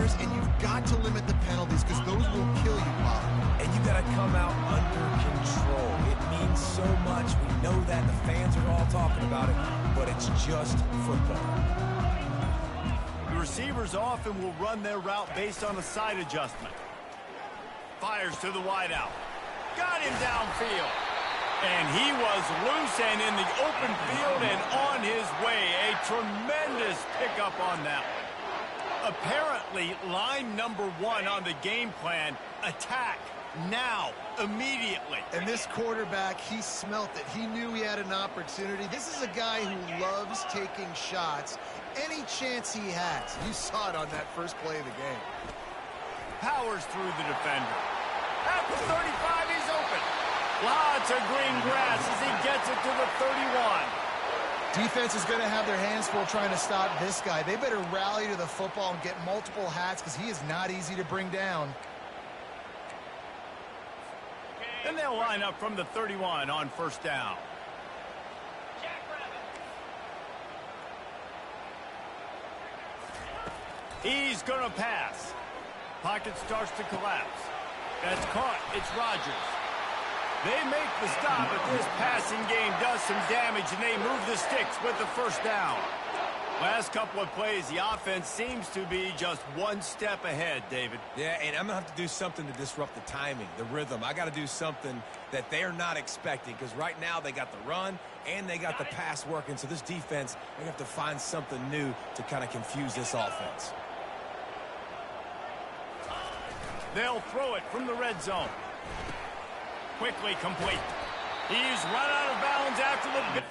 players, and you've got to limit the penalties because those will kill you, Bob. And you got to come out under control. It means so much. We know that. The fans are all talking about it, but it's just football. The receivers often will run their route based on a side adjustment. Fires to the wideout. Got him downfield. And he was loose and in the open field and on his way. A tremendous pickup on that one. Apparently, line number 1 on the game plan, attack now, immediately. And this quarterback, he smelt it. He knew he had an opportunity. This is a guy who loves taking shots any chance he has. You saw it on that first play of the game. Powers through the defender. At the 35, he's open. Lots of green grass as he gets it to the 31. Defense is going to have their hands full trying to stop this guy. They better rally to the football and get multiple hats because he is not easy to bring down. And they'll line up from the 31 on first down. He's going to pass. Pocket starts to collapse. That's caught. It's Rodgers. They make the stop, but this passing game does some damage, and they move the sticks with the first down. Last couple of plays, the offense seems to be just one step ahead, David. Yeah, and I'm going to have to do something to disrupt the timing, the rhythm. I got to do something that they're not expecting, because right now they got the run and they got the pass working, so this defense, they have to find something new to kind of confuse this offense. They'll throw it from the red zone. Quickly complete. He's run out of bounds after the...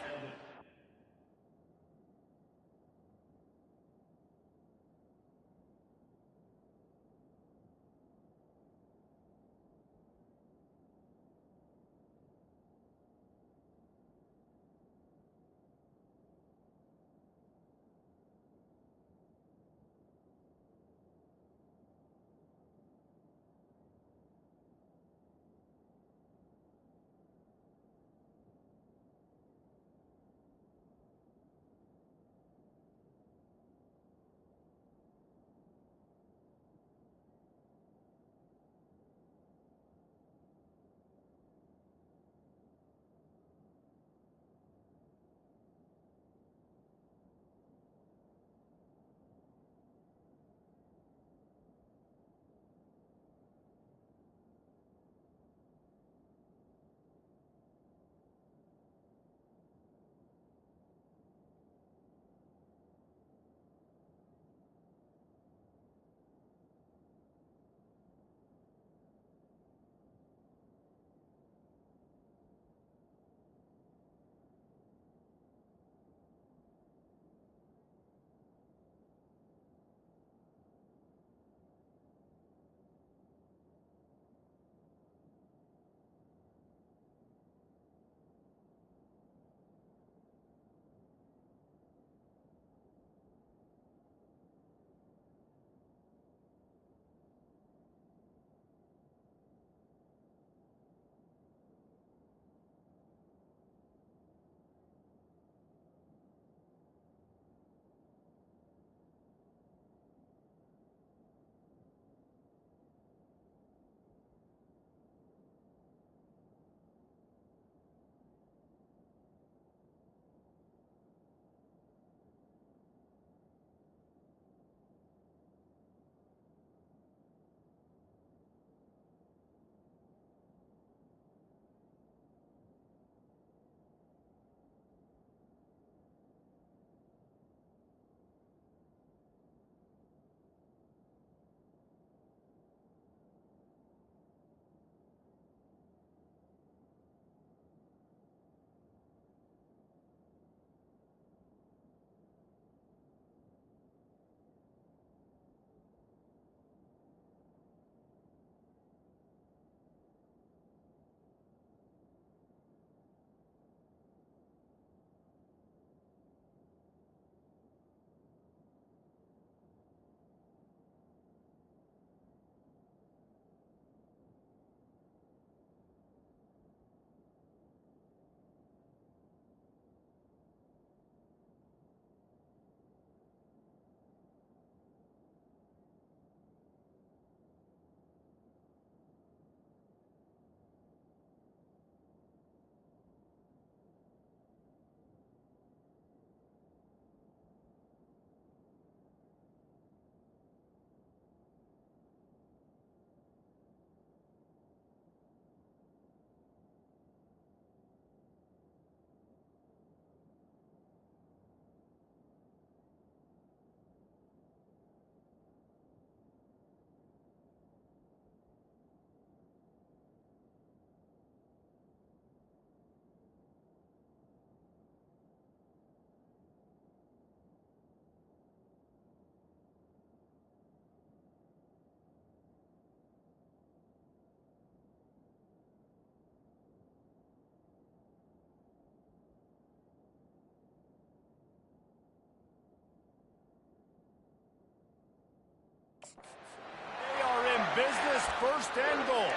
first and goal.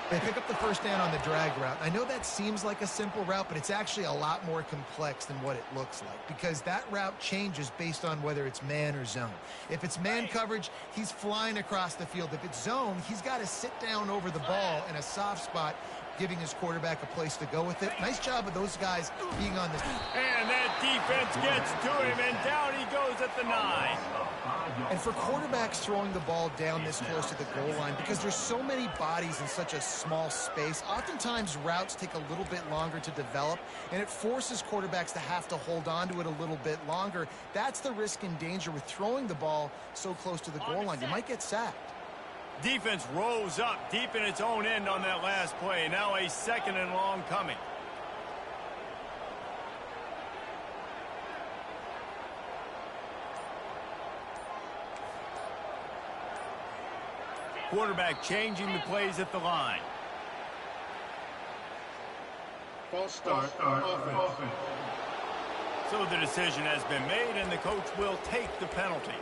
They pick up the first down on the drag route. I know that seems like a simple route, but it's actually a lot more complex than what it looks like because that route changes based on whether it's man or zone. If it's man coverage, he's flying across the field. If it's zone, he's got to sit down over the ball in a soft spot, giving his quarterback a place to go with it. Nice job of those guys being on this. And that defense gets to him, and down he goes at the 9. And for quarterbacks throwing the ball down this close to the goal line, because there's so many bodies in such a small space, oftentimes routes take a little bit longer to develop, and it forces quarterbacks to have to hold on to it a little bit longer. That's the risk and danger with throwing the ball so close to the goal line. You might get sacked. Defense rose up deep in its own end on that last play. Now a 2nd and long coming. Quarterback changing the plays at the line. False start, offense. So the decision has been made, and the coach will take the penalty.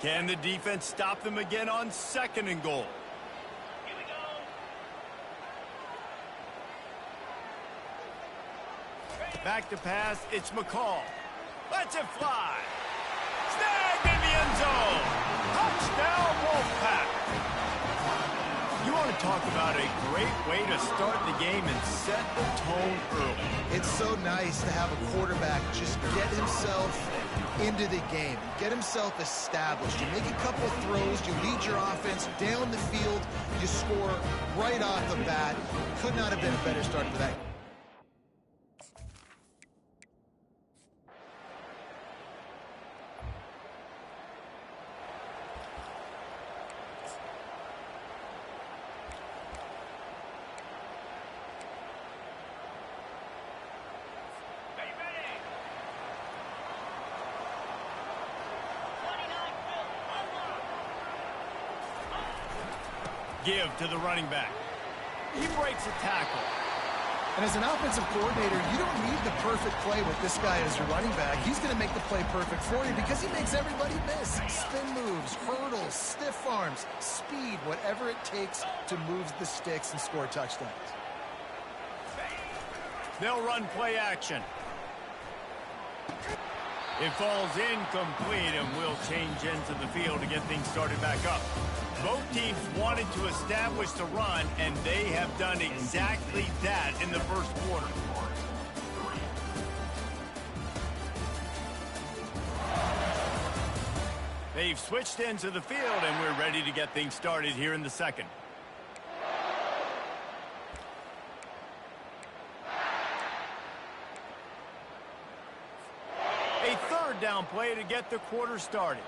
Can the defense stop them again on 2nd and goal? Here we go. Back to pass, it's McCall. Lets it fly. Snagged in the end zone. Touchdown, Wolfpack. You want to talk about a great way to start the game and set the tone early. It's so nice to have a quarterback just get himself into the game, get himself established. You make a couple throws, you lead your offense down the field, you score right off the bat. Could not have been a better start for that. Give to the running back. He breaks a tackle. And as an offensive coordinator, you don't need the perfect play with this guy as your running back. He's going to make the play perfect for you because he makes everybody miss. Spin moves, hurdles, stiff arms, speed, whatever it takes to move the sticks and score touchdowns. They'll run play action. It falls incomplete, and we'll change into the field to get things started back up. Both teams wanted to establish the run, and they have done exactly that in the first quarter. They've switched into the field, and we're ready to get things started here in the second. A 3rd down play to get the quarter started.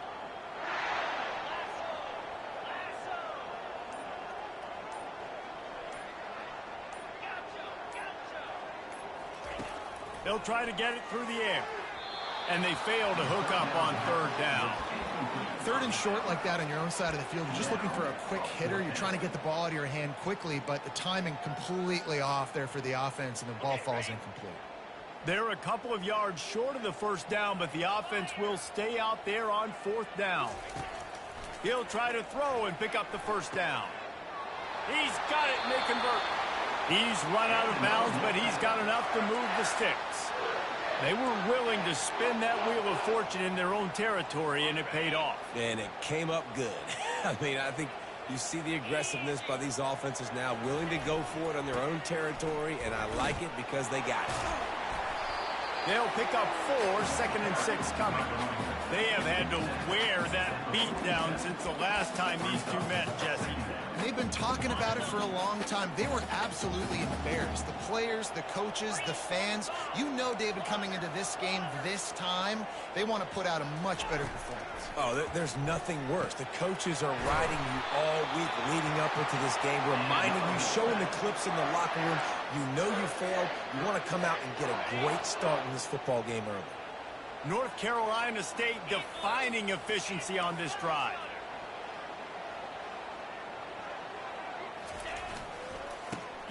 They'll try to get it through the air. And they fail to hook up on 3rd down. 3rd and short like that on your own side of the field, you're just looking for a quick hitter. You're trying to get the ball out of your hand quickly, but the timing completely off there for the offense, and the ball falls incomplete. They're a couple of yards short of the 1st down, but the offense will stay out there on 4th down. He'll try to throw and pick up the 1st down. He's got it, and they convert. He's run out of bounds, but he's got enough to move the sticks. They were willing to spin that wheel of fortune in their own territory, and it paid off. And it came up good. I mean, I think you see the aggressiveness by these offenses now, willing to go for it on their own territory, and I like it because they got it. They'll pick up 4, 2nd and 6 coming. They have had to wear that beat down since the last time these two met, Jesse. They've been talking about it for a long time. They were absolutely embarrassed. The players, the coaches, the fans. You know, David, coming into this game this time, they want to put out a much better performance. Oh, there's nothing worse. The coaches are riding you all week leading up into this game, reminding you, showing the clips in the locker room. You know you failed. You want to come out and get a great start in this football game early. North Carolina State defining efficiency on this drive.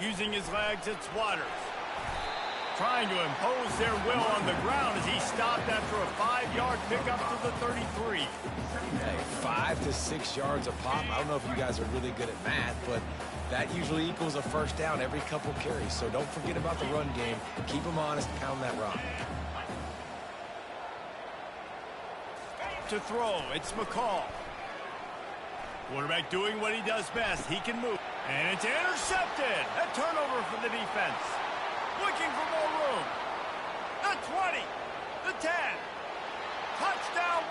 Using his legs, it's Waters. trying to impose their will on the ground as he stopped after a 5-yard pickup to the 33. Hey, 5 to 6 yards a pop. I don't know if you guys are really good at math, but that usually equals a first down every couple carries. So don't forget about the run game. Keep them honest, pound that rock. To throw, it's McCall. Quarterback doing what he does best. He can move. And it's intercepted. A turnover for the defense. Looking for more room. The 20. The 10. Touchdown.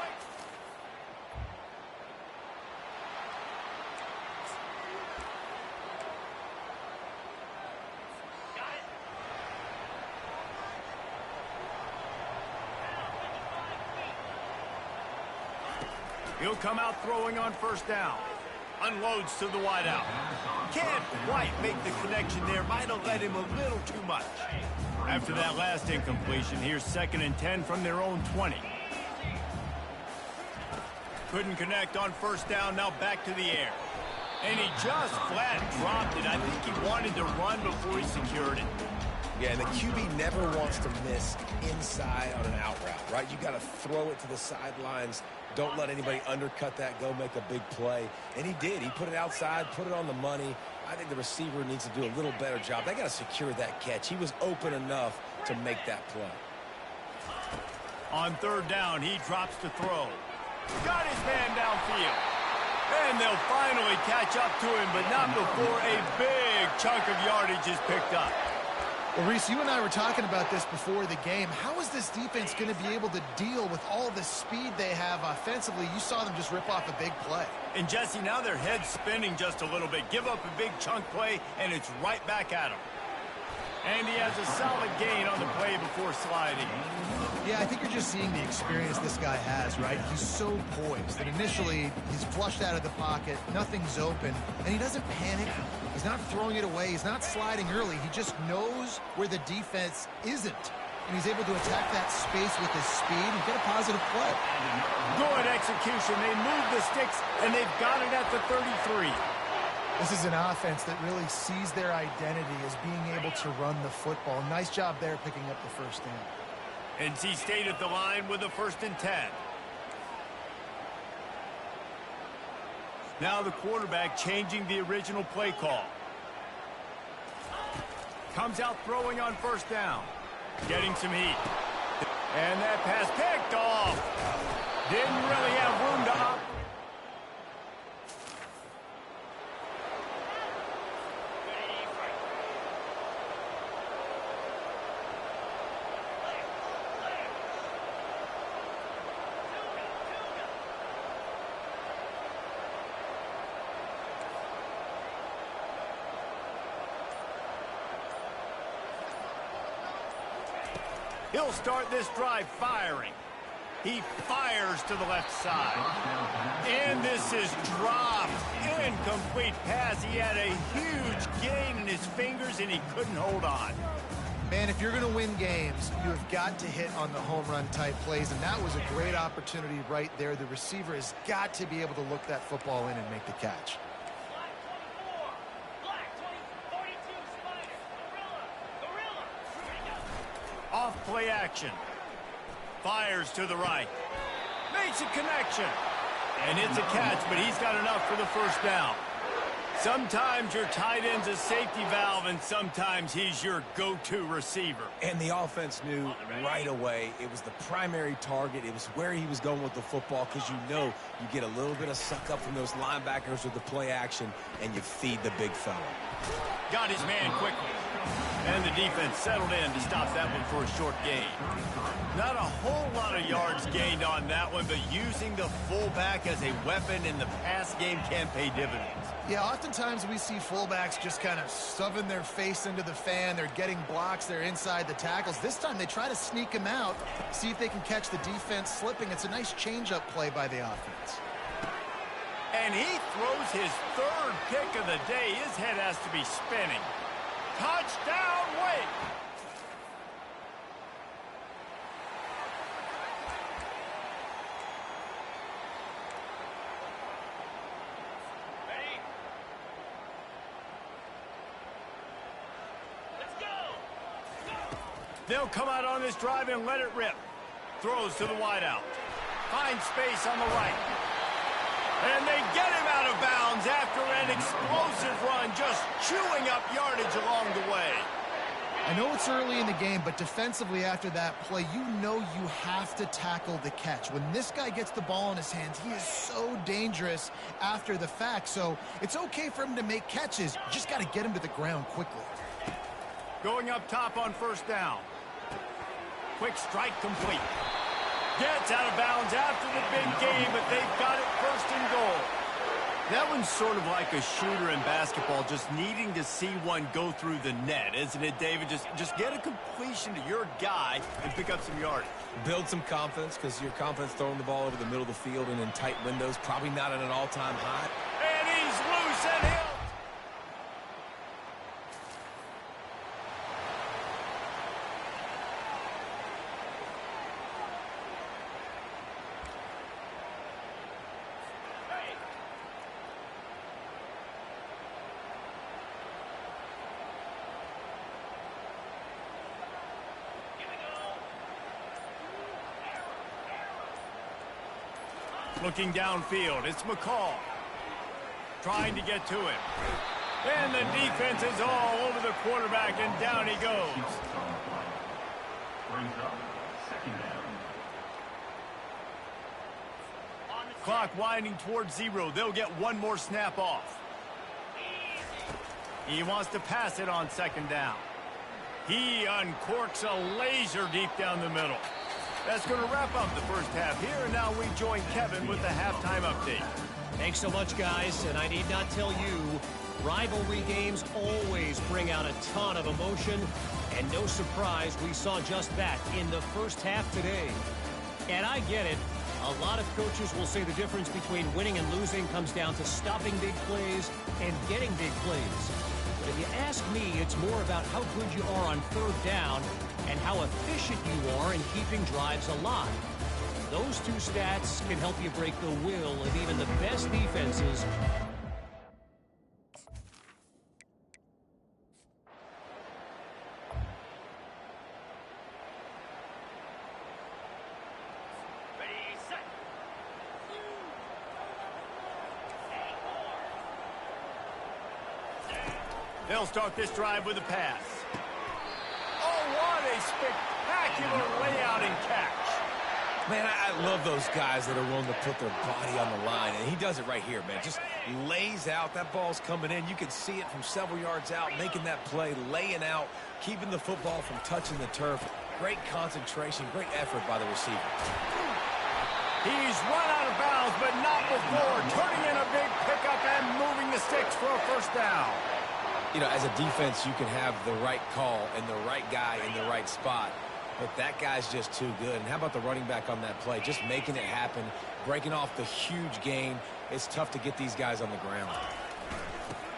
He'll come out throwing on first down. Unloads to the wideout. Can't quite make the connection there. Might have led him a little too much. After that last incompletion, here's 2nd and 10 from their own 20. Couldn't connect on first down. Now back to the air. And he just flat dropped it. I think he wanted to run before he secured it. Yeah, and the QB never wants to miss inside on an out route, right? You got to throw it to the sidelines. Don't let anybody undercut that, go make a big play. And he did. He put it outside, put it on the money. I think the receiver needs to do a little better job. They got to secure that catch. He was open enough to make that play. On 3rd down, he drops to throw. Got his man downfield. And they'll finally catch up to him, but not before a big chunk of yardage is picked up. Well, Reese, you and I were talking about this before the game. How is this defense going to be able to deal with all the speed they have offensively? You saw them just rip off a big play. And, Jesse, now their head's spinning just a little bit. Give up a big chunk play, and it's right back at him. And he has a solid gain on the play before sliding. Yeah, I think you're just seeing the experience this guy has, right? He's so poised that initially he's flushed out of the pocket, nothing's open, and he doesn't panic. He's not throwing it away. He's not sliding early. He just knows where the defense isn't, and he's able to attack that space with his speed and get a positive play. Good execution. They move the sticks, and they've got it at the 33. This is an offense that really sees their identity as being able to run the football. Nice job there picking up the first down. NC State at the line with a 1st and 10. Now the quarterback changing the original play call. Comes out throwing on first down. Getting some heat. And that pass picked off. Didn't really have room to operate. He'll start this drive firing. He fires to the left side. And this is dropped. Incomplete pass. He had a huge gain in his fingers, and he couldn't hold on. Man, if you're going to win games, you have got to hit on the home run type plays, and that was a great opportunity right there. The receiver has got to be able to look that football in and make the catch. Off play action. Fires to the right. Makes a connection. And it's a catch, but he's got enough for the first down. Sometimes your tight end's a safety valve, and sometimes he's your go-to receiver. And the offense knew right away it was the primary target. It was where he was going with the football, because you know you get a little bit of suck up from those linebackers with the play action, and you feed the big fella. Got his man quickly. And the defense settled in to stop that one for a short gain. Not a whole lot of yards gained on that one, but using the fullback as a weapon in the pass game can pay dividends. Yeah, oftentimes we see fullbacks just kind of shoving their face into the fan. They're getting blocks. They're inside the tackles. This time they try to sneak him out, see if they can catch the defense slipping. It's a nice change-up play by the offense. And he throws his 3rd pick of the day. His head has to be spinning. Touchdown, Wake! Ready? Let's go! They'll come out on this drive and let it rip. Throws to the wideout. Finds space on the right. And they get him out of bounds after an explosive run, just chewing up yardage along the way. I know it's early in the game, but defensively after that play, you know you have to tackle the catch. When this guy gets the ball in his hands, he is so dangerous after the fact. So it's okay for him to make catches. You just got to get him to the ground quickly. Going up top on first down. Quick strike complete. Gets out of bounds after the big game, but they've got it first and goal. That one's sort of like a shooter in basketball, just needing to see one go through the net, isn't it, David? Just get a completion to your guy and pick up some yardage. Build some confidence, because your confidence throwing the ball over the middle of the field and in tight windows, probably not at an all-time high. And he's loose and he'll... Looking downfield, it's McCall. Trying to get to him. And the defense is all over the quarterback, and down he goes. Clock winding towards 0. They'll get one more snap off. He wants to pass it on second down. He uncorks a laser deep down the middle. That's going to wrap up the first half here, and now we join Kevin with the halftime update. Thanks so much, guys, and I need not tell you, rivalry games always bring out a ton of emotion, and no surprise, we saw just that in the first half today. And I get it. A lot of coaches will say the difference between winning and losing comes down to stopping big plays and getting big plays. But if you ask me, it's more about how good you are on third down and how efficient you are in keeping drives alive. Those two stats can help you break the will of even the best defenses. They'll start this drive with a pass. Oh, what a spectacular layout and catch. Man, I love those guys that are willing to put their body on the line, and he does it right here, man. Just lays out. That ball's coming in. You can see it from several yards out, making that play, laying out, keeping the football from touching the turf. Great concentration, great effort by the receiver. He's run out of bounds, but not before turning in a big pickup and moving the sticks for a first down. You know, as a defense, you can have the right call and the right guy in the right spot. But that guy's just too good. And how about the running back on that play? Just making it happen, breaking off the huge gain. It's tough to get these guys on the ground.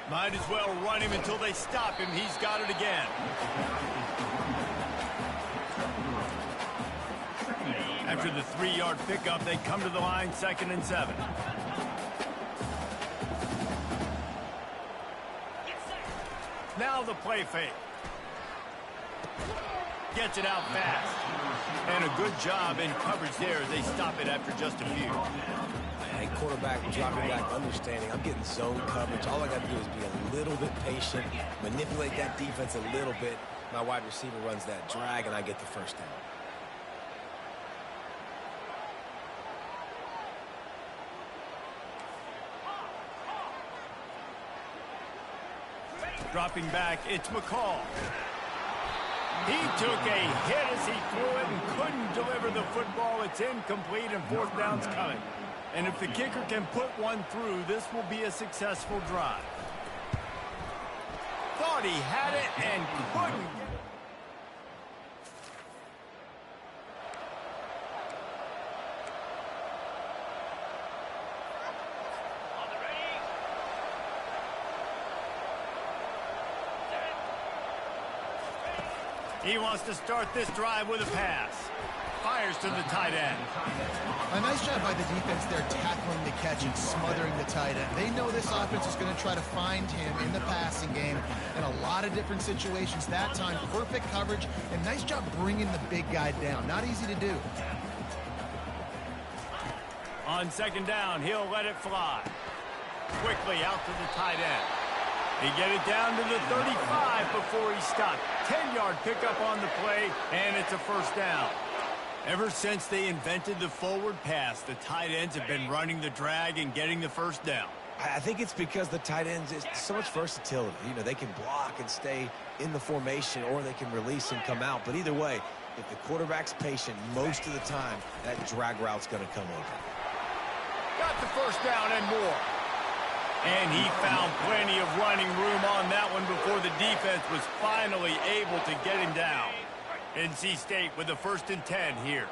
Might as well run him until they stop him. He's got it again. After the 3-yard pickup, they come to the line, 2nd and 7. Now the play fake. Gets it out fast. And a good job in coverage there as they stop it after just a few. Hey, quarterback dropping back, understanding. I'm getting zone coverage. All I got to do is be a little bit patient, manipulate that defense a little bit. My wide receiver runs that drag, and I get the first down. Dropping back, it's McCall. He took a hit as he threw it and couldn't deliver the football. It's incomplete and fourth down's coming. And if the kicker can put one through, this will be a successful drive. Thought he had it and couldn't get it. He wants to start this drive with a pass. Fires to the tight end. A nice job by the defense there tackling the catch and smothering the tight end. They know this offense is going to try to find him in the passing game in a lot of different situations. That time, perfect coverage, and nice job bringing the big guy down. Not easy to do. On second down, he'll let it fly. Quickly out to the tight end. He get it down to the 35 before he stopped. 10-yard pickup on the play, and it's a first down. Ever since they invented the forward pass, the tight ends have been running the drag and getting the first down. I think it's because the tight ends is so much versatility. You know, they can block and stay in the formation, or they can release and come out. But either way, if the quarterback's patient, most of the time, that drag route's going to come open. Got the first down and more. And he found plenty of running room on that one before the defense was finally able to get him down. NC State with the 1st and 10 here.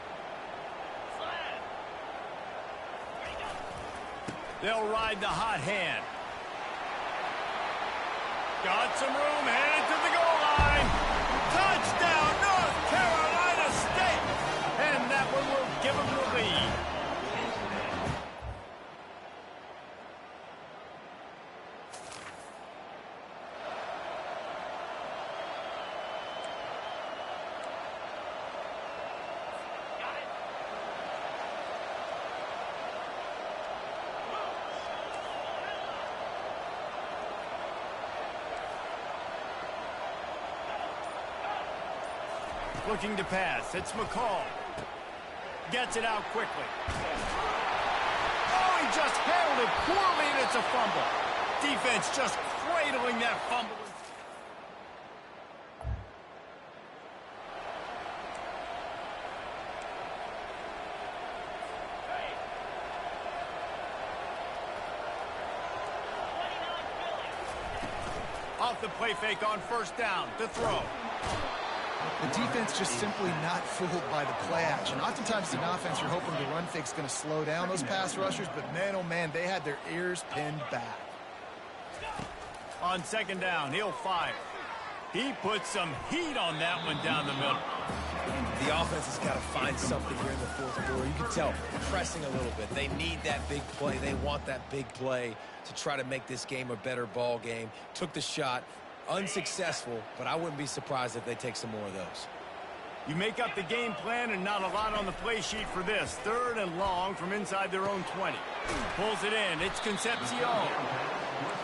They'll ride the hot hand. Got some room, headed to the goal line. Touchdown, North Carolina State. And that one will give them the lead. Looking to pass. It's McCall. Gets it out quickly. Oh, he just handled it poorly, and it's a fumble. Defense just cradling that fumble. Off the play fake on first down. To throw. The defense just simply not fooled by the play action. Oftentimes, in offense, you're hoping the run fake's going to slow down those pass rushers, but man, oh man, they had their ears pinned back. On second down, he'll fire. He put some heat on that one down the middle. The offense has got to find something here in the fourth quarter. You can tell, pressing a little bit. They need that big play. They want that big play to try to make this game a better ball game. Took the shot. Unsuccessful, but I wouldn't be surprised if they take some more of those. You make up the game plan and not a lot on the play sheet for this. 3rd and long from inside their own 20. Pulls it in. It's Concepcion.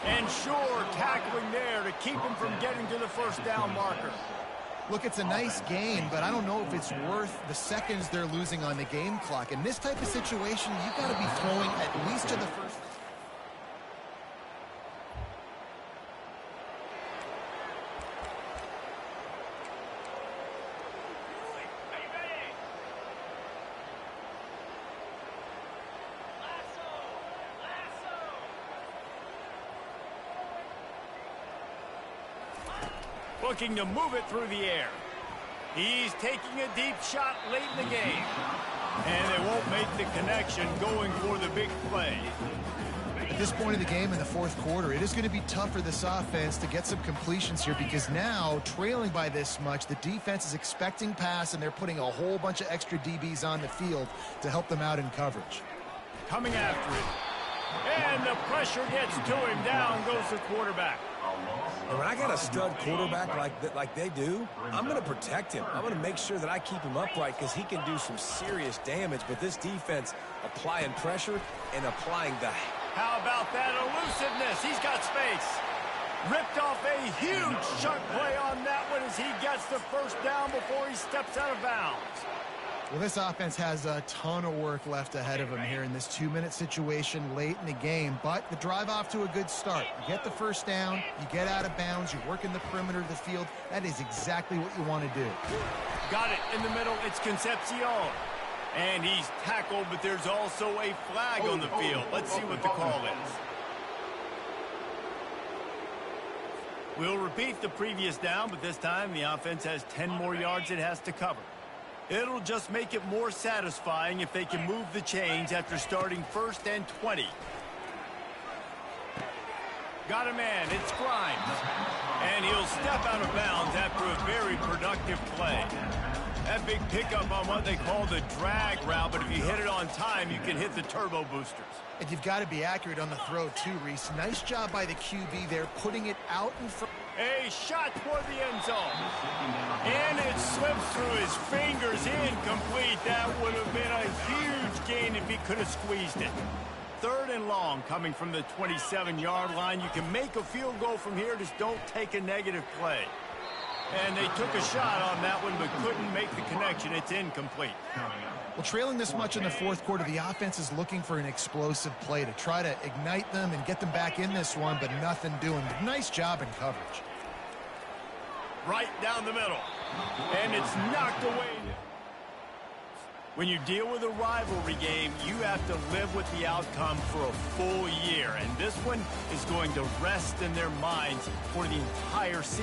And sure, tackling there to keep him from getting to the first down marker. Look, it's a nice game, but I don't know if it's worth the seconds they're losing on the game clock. In this type of situation, you've got to be throwing at least to the first. Looking to move it through the air. He's taking a deep shot late in the game. And they won't make the connection going for the big play. At this point of the game in the fourth quarter, it is going to be tough for this offense to get some completions here because now, trailing by this much, the defense is expecting pass, and they're putting a whole bunch of extra DBs on the field to help them out in coverage. Coming after it. And the pressure gets to him. Down goes the quarterback. And when I got a stud quarterback like they do, I'm going to protect him. I'm going to make sure that I keep him upright because he can do some serious damage. But this defense applying pressure and applying the... How about that elusiveness? He's got space. Ripped off a huge chunk play on that one as he gets the first down before he steps out of bounds. Well, this offense has a ton of work left ahead of them here in this 2-minute situation late in the game, but the drive off to a good start. You get the first down, you get out of bounds, you work in the perimeter of the field. That is exactly what you want to do. Got it in the middle. It's Concepcion. And he's tackled, but there's also a flag on the field. Let's see what the call is. We'll repeat the previous down, but this time the offense has 10 more yards it has to cover. It'll just make it more satisfying if they can move the chains after starting 1st and 20. Got a man. It's Grimes. And he'll step out of bounds after a very productive play. That big pickup on what they call the drag route, but if you hit it on time, you can hit the turbo boosters. And you've got to be accurate on the throw, too, Reese. Nice job by the QB there, putting it out in front. A shot toward the end zone. And it slips through his fingers, incomplete. That would have been a huge gain if he could have squeezed it. 3rd and long coming from the 27-yard line. You can make a field goal from here, just don't take a negative play. And they took a shot on that one, but couldn't make the connection. It's incomplete. Well, trailing this much in the 4th quarter, the offense is looking for an explosive play to try to ignite them and get them back in this one, but nothing doing. Nice job in coverage. Right down the middle. And it's knocked away. When you deal with a rivalry game, you have to live with the outcome for a full year. And this one is going to rest in their minds for the entire season.